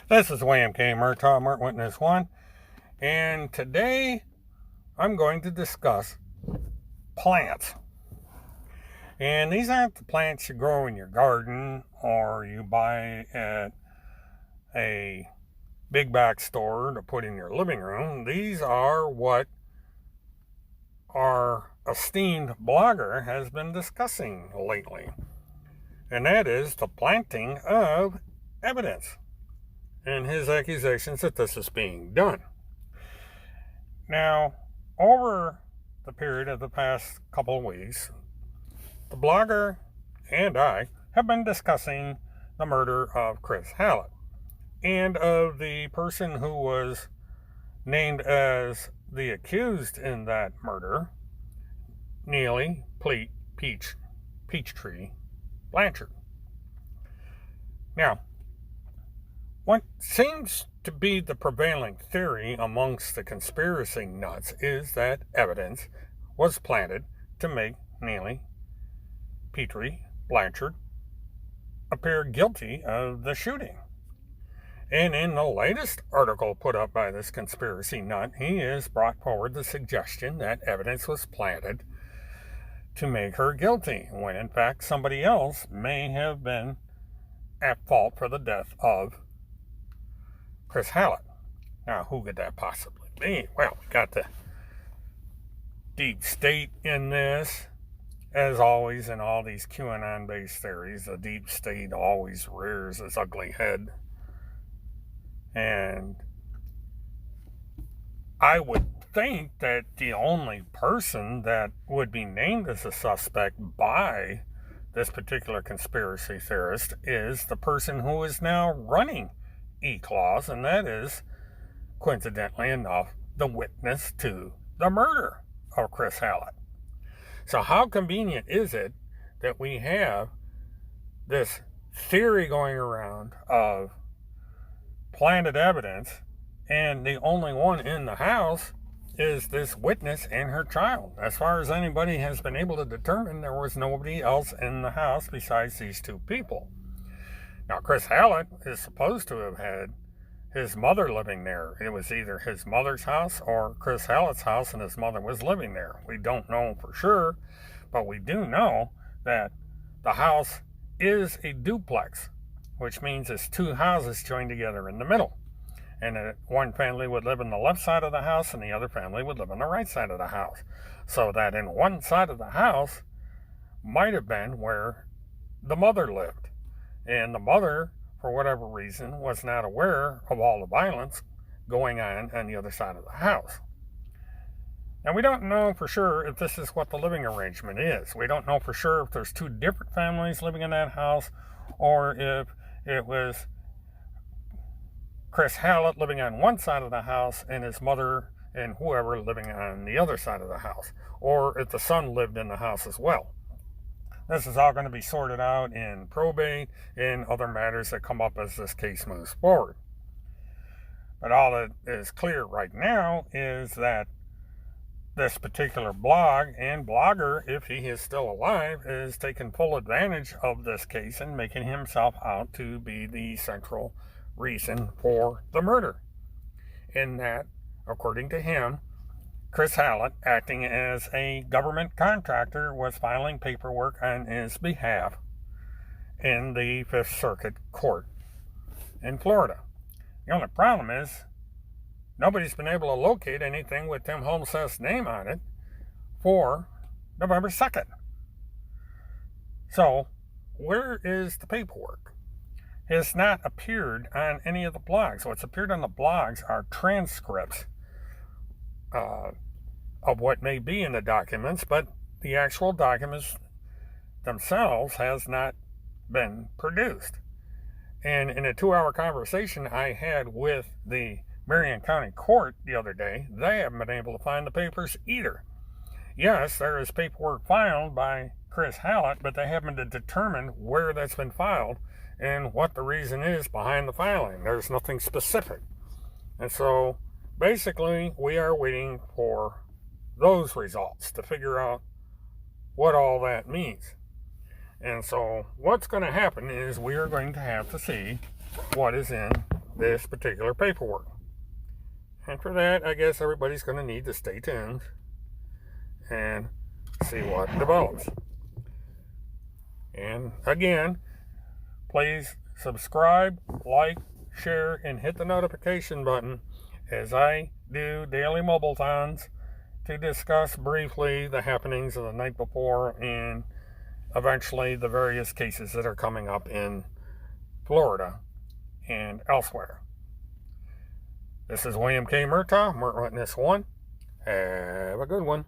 This is William K. Murtaugh, Murt Witness 1, and today I'm going to discuss plants. And these aren't the plants you grow in your garden or you buy at a big box store to put in your living room. These are what our esteemed blogger has been discussing lately, and that is the planting of evidence and his accusations that this is being done. Now, over the period of the past couple of weeks, the blogger and I have been discussing the murder of Chris Hallett and of the person who was named as the accused in that murder, Neely Peachtree Blanchard. Now, what seems to be the prevailing theory amongst the conspiracy nuts is that evidence was planted to make Neely Peachtree Blanchard appear guilty of the shooting. And in the latest article put up by this conspiracy nut, he has brought forward the suggestion that evidence was planted to make her guilty, when in fact somebody else may have been at fault for the death of Chris Hallett. Now, who could that possibly be? Well, we got the deep state in this. As always, in all these QAnon-based theories, the deep state always rears its ugly head. And I would think that the only person that would be named as a suspect by this particular conspiracy theorist is the person who is now running E-Claws, and that is, coincidentally enough, the witness to the murder of Chris Hallett. So how convenient is it that we have this theory going around of planted evidence, and the only one in the house is this witness and her child? As far as anybody has been able to determine, there was nobody else in the house besides these two people. Now, Chris Hallett is supposed to have had his mother living there. It was either his mother's house or Chris Hallett's house, and his mother was living there. We don't know for sure, but we do know that the house is a duplex, which means it's two houses joined together in the middle. And one family would live on the left side of the house, and the other family would live on the right side of the house. So that in one side of the house might have been where the mother lived. And the mother, for whatever reason, was not aware of all the violence going on the other side of the house. Now, we don't know for sure if this is what the living arrangement is. We don't know for sure if there's two different families living in that house, or if it was Chris Hallett living on one side of the house and his mother and whoever living on the other side of the house, or if the son lived in the house as well. This is all going to be sorted out in probate and other matters that come up as this case moves forward. But all that is clear right now is that this particular blog and blogger, if he is still alive, is taking full advantage of this case and making himself out to be the central reason for the murder. In that, according to him, Chris Hallett, acting as a government contractor, was filing paperwork on his behalf in the Fifth Circuit Court in Florida. The only problem is nobody's been able to locate anything with Tim Holmseth's name on it for November 2nd. So, where is the paperwork? It has not appeared on any of the blogs. What's appeared on the blogs are transcripts of what may be in the documents, but the actual documents themselves has not been produced. And in a 2-hour conversation I had with the Marion County Court the other day, they haven't been able to find the papers either. Yes, there is paperwork filed by Chris Hallett, but they haven't determined where that's been filed and what the reason is behind the filing. There's nothing specific. And so basically, we are waiting for those results to figure out what all that means. And so what's going to happen is we are going to have to see what is in this particular paperwork. And for that, I guess everybody's going to need to stay tuned and see what develops. And again, please subscribe, like, share, and hit the notification button as I do daily mobile-thons to discuss briefly the happenings of the night before and eventually the various cases that are coming up in Florida and elsewhere. This is William K. Murtaugh, Murt Witness 1. Have a good one.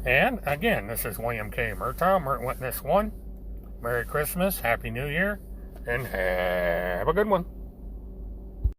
And again, this is William K. Murtaugh, Mert Witness 1. Merry Christmas, Happy New Year, and have a good one.